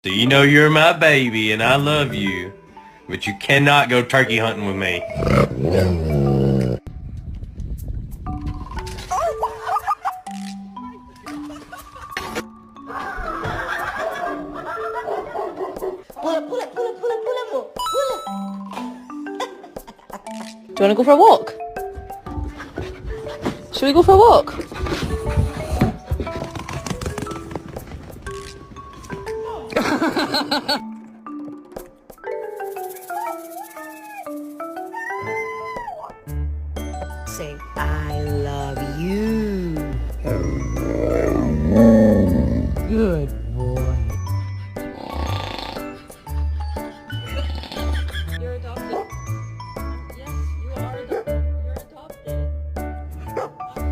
So you know you're my baby and I love you, but you cannot go turkey hunting with me. Do you want to go for a walk? Should we go for a walk? Say, I love you. Good.